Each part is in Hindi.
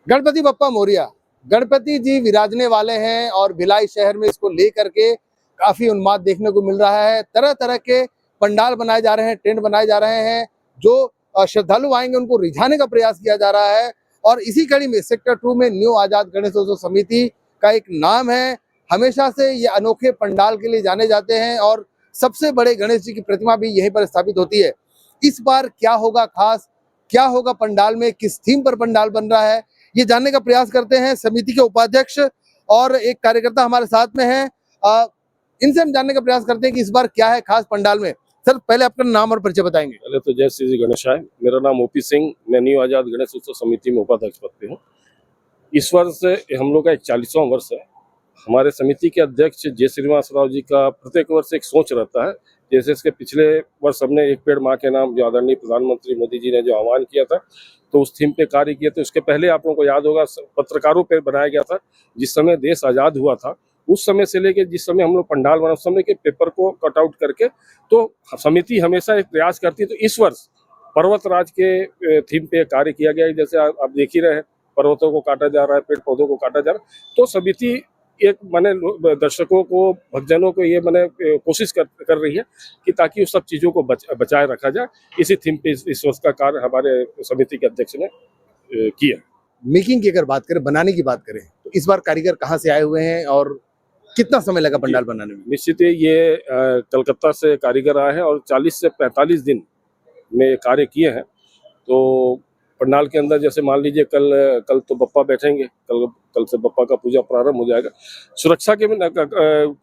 गणपति बप्पा मोरिया, गणपति जी विराजने वाले हैं और भिलाई शहर में इसको लेकर के काफी उन्माद देखने को मिल रहा है। तरह तरह के पंडाल बनाए जा रहे हैं, टेंट बनाए जा रहे हैं, जो श्रद्धालु आएंगे उनको रिझाने का प्रयास किया जा रहा है। और इसी कड़ी में सेक्टर 2 में न्यू आजाद गणेशोत्सव समिति का एक नाम है। हमेशा से ये अनोखे पंडाल के लिए जाने जाते हैं और सबसे बड़े गणेश जी की प्रतिमा भी यहीं पर स्थापित होती है। इस बार क्या होगा खास, क्या होगा पंडाल में, किस थीम पर पंडाल बन रहा है, ये जानने का प्रयास करते हैं। समिति के उपाध्यक्ष और एक कार्यकर्ता हमारे साथ में हैं। इनसे हम जानने का प्रयास करते हैं कि इस बार क्या है खास पंडाल में। सर, पहले अपना नाम और परिचय बताएंगे। पहले तो जय श्री गणेशाय। मेरा नाम ओपी सिंह, मैं न्यू आजाद गणेश उत्सव समिति में उपाध्यक्ष पद पे हूँ। इस वर्ष हम लोग का 41वां वर्ष है। हमारे समिति के अध्यक्ष जय श्रीनिवास राव जी का प्रत्येक वर्ष एक सोच रहता है। जैसे इसके पिछले वर्ष हमने एक पेड़ माँ के नाम, जो आदरणीय प्रधानमंत्री मोदी जी ने जो आह्वान किया था, तो उस थीम पे कार्य किया था। उसके पहले आप लोगों को याद होगा पत्रकारों पे बनाया गया था। जिस समय देश आज़ाद हुआ था उस समय से लेके जिस समय हम लोग पंडाल बना, उस समय के पेपर को कट आउट करके, तो समिति हमेशा एक प्रयास करती है। तो इस वर्ष पर्वतराज के थीम पे कार्य किया गया है। जैसे आप देख ही रहे हैं, पर्वतों को काटा जा रहा है, पेड़ पौधों को काटा जा रहा है। तो समिति एक माने दर्शकों को, भक्तजनों को ये माने कोशिश कर रही है कि ताकि उस सब चीज़ों को बचाए रखा जाए। इसी थीम पे इस वर्ष का कार्य हमारे समिति के अध्यक्ष ने किया। मेकिंग की अगर बात करें, बनाने की बात करें, तो इस बार कारीगर कहाँ से आए हुए हैं और कितना समय लगा पंडाल बनाने में? निश्चित ही ये कलकत्ता से कारीगर आए हैं और 40 से 45 दिन में कार्य किए हैं। तो पंडाल के अंदर जैसे मान लीजिए कल तो बप्पा बैठेंगे, कल से बप्पा का पूजा प्रारंभ हो जाएगा। सुरक्षा के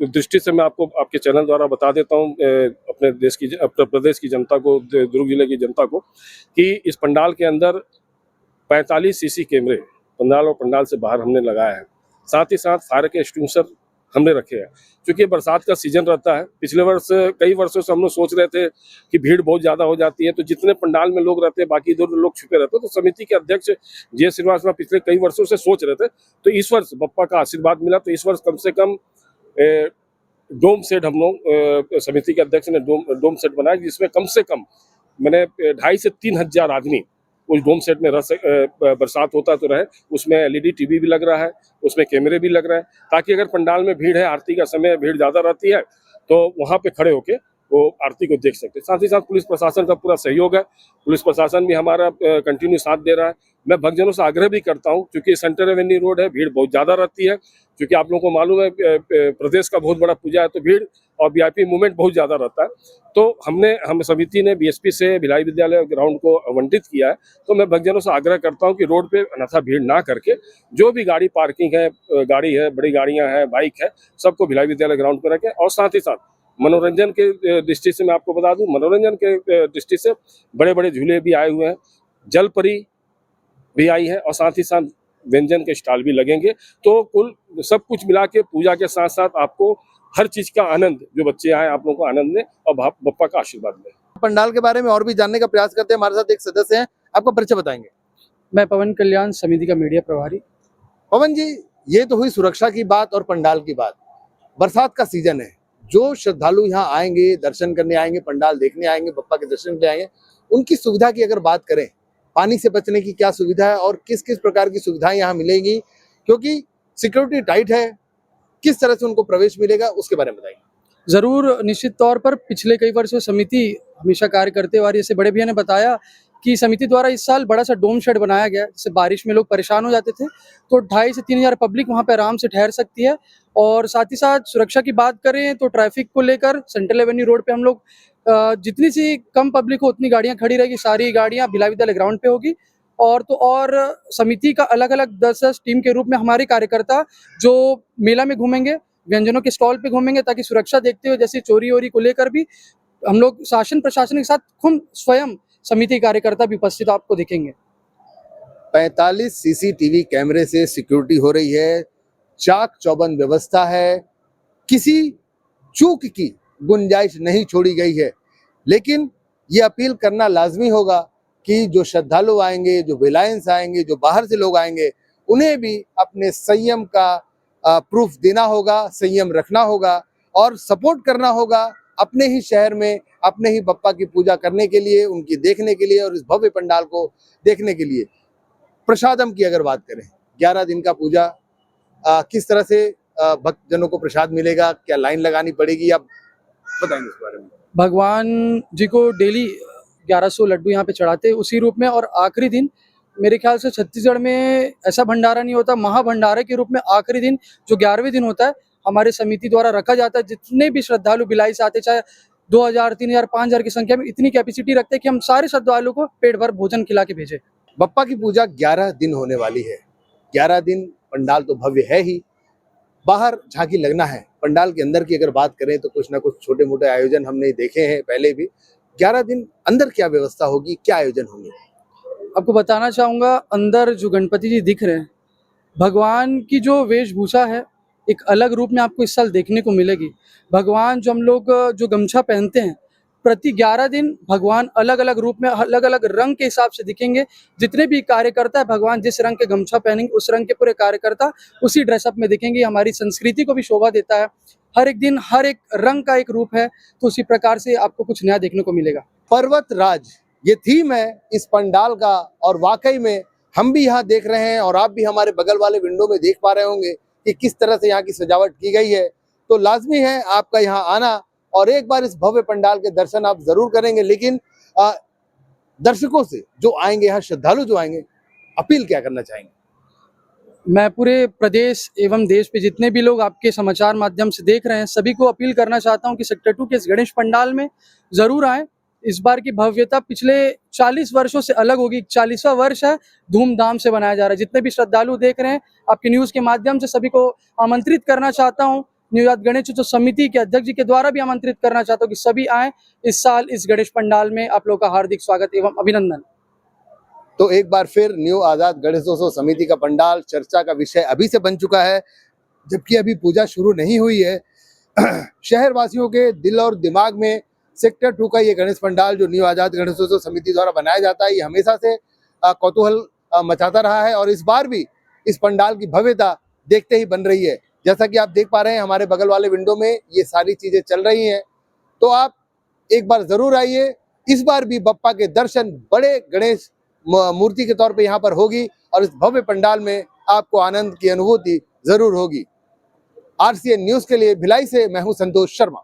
दृष्टि से मैं आपको आपके चैनल द्वारा बता देता हूँ अपने प्रदेश की जनता को, दुर्ग जिले की जनता को, कि इस पंडाल के अंदर 45 सीसी कैमरे पंडाल और पंडाल से बाहर हमने लगाया है। साथ ही साथ फायर के एक्सटिंग्विशर हमने रखे हैं। क्योंकि बरसात का सीजन रहता है। पिछले वर्ष कई वर्षों से हम लोग सोच रहे थे कि भीड़ बहुत ज़्यादा हो जाती है, तो जितने पंडाल में लोग रहते हैं बाकी इधर लोग छुपे रहते हैं। तो समिति के अध्यक्ष जय श्रीनिवास राव पिछले कई वर्षों से सोच रहे थे, तो इस वर्ष बप्पा का आशीर्वाद मिला, तो इस वर्ष कम से कम डोम सेट हम लोग समिति के अध्यक्ष ने डोम सेट बनाया, जिसमें कम से कम मैंने 2,500 से 3,000 आदमी उस डोम सेट में बरसात होता तो रहे। उसमें LED टीवी भी लग रहा है, उसमें कैमरे भी लग रहे हैं, ताकि अगर पंडाल में भीड़ है, आरती का समय भीड़ ज़्यादा रहती है, तो वहाँ पे खड़े होके वो आरती को देख सकते हैं। साथ ही साथ पुलिस प्रशासन का पूरा सहयोग है। पुलिस प्रशासन भी हमारा कंटिन्यू साथ दे रहा है। मैं भक्तजनों से आग्रह भी करता हूँ, क्योंकि सेंटर एवेन्यू रोड है, भीड़ बहुत ज़्यादा रहती है। क्योंकि आप लोगों को मालूम है प्रदेश का बहुत बड़ा पूजा है, तो भीड़ और VIP मूवमेंट बहुत ज़्यादा रहता है। तो हम समिति ने BSP से भिलाई विद्यालय ग्राउंड को आवंटित किया है। तो मैं भक्तजनों से आग्रह करता हूं कि रोड पे अन्यथा भीड़ ना करके, जो भी गाड़ी पार्किंग है, गाड़ी है, बड़ी गाड़ियां हैं, बाइक है, सबको भिलाई विद्यालय ग्राउंड पर रखें। और साथ ही साथ मनोरंजन के दृष्टि से मैं आपको बता दूं, मनोरंजन के दृष्टि से बड़े बड़े झूले भी आए हुए हैं, जल परी भी आई है, और साथ ही साथ व्यंजन के स्टॉल भी लगेंगे। तो कुल सब कुछ मिला के पूजा के साथ साथ आपको हर चीज का आनंद, जो बच्चे आए आप लोगों को आनंद लें और बप्पा का आशीर्वाद लें। पंडाल के बारे में और भी जानने का प्रयास करते हैं। हमारे साथ एक सदस्य हैं, आपका परिचय बताएंगे। मैं पवन कल्याण, समिति का मीडिया प्रभारी। पवन जी, ये तो हुई सुरक्षा की बात और पंडाल की बात। बरसात का सीजन है, जो श्रद्धालु यहाँ आएंगे, दर्शन करने आएंगे, पंडाल देखने आएंगे, बप्पा के दर्शन करने आएंगे, उनकी सुविधा की अगर बात करें, पानी से बचने की क्या सुविधा है और किस किस प्रकार की सुविधाएं यहाँ मिलेंगी, क्योंकि सिक्योरिटी टाइट है, किस तरह से उनको प्रवेश मिलेगा, उसके बारे में बताइए। जरूर, निश्चित तौर पर पिछले कई वर्षों समिति हमेशा कार्य करते हुए, जैसे बड़े भैया ने बताया कि समिति द्वारा इस साल बड़ा सा डोम शेड बनाया गया, जिससे बारिश में लोग परेशान हो जाते थे, तो 2,500 से 3,000 पब्लिक वहाँ पे आराम से ठहर सकती है। और साथ ही साथ सुरक्षा की बात करें तो ट्रैफिक को लेकर सेंट्रल एवेन्यू रोड पे हम लोग जितनी सी कम पब्लिक हो उतनी गाड़ियाँ खड़ी रहेगी, सारी गाड़ियाँ भिलाई विद्यालय ग्राउंड पे होगी। और समिति का अलग अलग 10-10 टीम के रूप में हमारे कार्यकर्ता जो मेला में घूमेंगे, व्यंजनों के स्टॉल पे घूमेंगे, ताकि सुरक्षा देखते हुए, जैसे चोरी वोरी को लेकर भी हम लोग शासन प्रशासन के साथ खुद स्वयं समिति कार्यकर्ता भी उपस्थित आपको दिखेंगे। 45 CCTV कैमरे से सिक्योरिटी हो रही है, चाक चौबंद व्यवस्था है, किसी चूक की गुंजाइश नहीं छोड़ी गई है। लेकिन ये अपील करना लाजमी होगा कि जो श्रद्धालु आएंगे, जो विलायंस आएंगे, जो बाहर से लोग आएंगे, उन्हें भी अपने संयम का प्रूफ देना होगा, संयम रखना होगा और सपोर्ट करना होगा अपने ही शहर में, अपने ही बप्पा की पूजा करने के लिए, उनकी देखने के लिए और इस भव्य पंडाल को देखने के लिए। प्रसादम की अगर बात करें, 11 दिन का पूजा, किस तरह से भक्तजनों को प्रसाद मिलेगा, क्या लाइन लगानी पड़ेगी, आप बताएंगे इस बारे में। भगवान जी को डेली 1100 लड्डू यहाँ पे चढ़ाते हैं उसी रूप में, और आखिरी दिन मेरे ख्याल से छत्तीसगढ़ में ऐसा भंडारा नहीं होता, महाभंडारे के रूप में आखिरी दिन जो 11वें दिन होता है हमारे समिति द्वारा रखा जाता है। जितने भी श्रद्धालु भिलाई से आते, चाहे 2000, 3000, 5000 की संख्या में, इतनी कैपेसिटी रखते हैं कि हम सारे श्रद्धालुओं को पेट भर भोजन खिला के भेजें। बप्पा की पूजा 11 दिन होने वाली है। 11 दिन पंडाल तो भव्य है ही, बाहर झांकी लगना है। पंडाल के अंदर की अगर बात करें तो कुछ ना कुछ छोटे मोटे आयोजन हमने देखे हैं पहले भी। 11 दिन अंदर क्या व्यवस्था होगी, क्या आयोजन होंगे? आपको बताना चाहूँगा, अंदर जो गणपति जी दिख रहे हैं, भगवान की जो वेशभूषा है एक अलग रूप में आपको इस साल देखने को मिलेगी। भगवान जो हम लोग जो गमछा पहनते हैं, प्रति 11 दिन भगवान अलग अलग रूप में, अलग अलग रंग के हिसाब से दिखेंगे। जितने भी कार्यकर्ता है, भगवान जिस रंग के गमछा पहनेंगे उस रंग के पूरे कार्यकर्ता उसी ड्रेसअप में दिखेंगे। हमारी संस्कृति को भी शोभा देता है। हर एक दिन हर एक रंग का एक रूप है, तो उसी प्रकार से आपको कुछ नया देखने को मिलेगा। पर्वत राज, ये थीम है इस पंडाल का, और वाकई में हम भी यहाँ देख रहे हैं और आप भी हमारे बगल वाले विंडो में देख पा रहे होंगे कि किस तरह से यहाँ की सजावट की गई है। तो लाजमी है आपका यहाँ आना और एक बार इस भव्य पंडाल के दर्शन आप जरूर करेंगे। लेकिन दर्शकों से जो आएंगे यहाँ, श्रद्धालु जो आएंगे, अपील क्या करना चाहेंगे? मैं पूरे प्रदेश एवं देश पे जितने भी लोग आपके समाचार माध्यम से देख रहे हैं, सभी को अपील करना चाहता हूं कि सेक्टर 2 के इस गणेश पंडाल में जरूर आएं। इस बार की भव्यता पिछले 40 वर्षों से अलग होगी। 40वां वर्ष है, धूमधाम से बनाया जा रहा है। जितने भी श्रद्धालु देख रहे हैं, आपके न्यूज़ के माध्यम से सभी को आमंत्रित करना चाहता हूँ। न्यूयार्क गणेश उत्सव समिति के अध्यक्ष जी के द्वारा भी आमंत्रित करना चाहता हूँ कि सभी आएँ इस साल इस गणेश पंडाल में। आप लोगों का हार्दिक स्वागत एवं अभिनंदन। तो एक बार फिर न्यू आजाद गणेशोत्सव समिति का पंडाल चर्चा का विषय अभी से बन चुका है, जबकि अभी पूजा शुरू नहीं हुई है। शहर वासियों के दिल और दिमाग में सेक्टर 2 का ये गणेश पंडाल जो न्यू आजाद गणेशोत्सव समिति द्वारा बनाया जाता है, ये हमेशा से कौतूहल मचाता रहा है और इस बार भी इस पंडाल की भव्यता देखते ही बन रही है। जैसा कि आप देख पा रहे हैं हमारे बगल वाले विंडो में ये सारी चीजें चल रही हैं, तो आप एक बार जरूर आइए। इस बार भी बप्पा के दर्शन बड़े गणेश मूर्ति के तौर पे यहाँ पर होगी और इस भव्य पंडाल में आपको आनंद की अनुभूति जरूर होगी। RCN न्यूज के लिए भिलाई से मैं हूं संतोष शर्मा।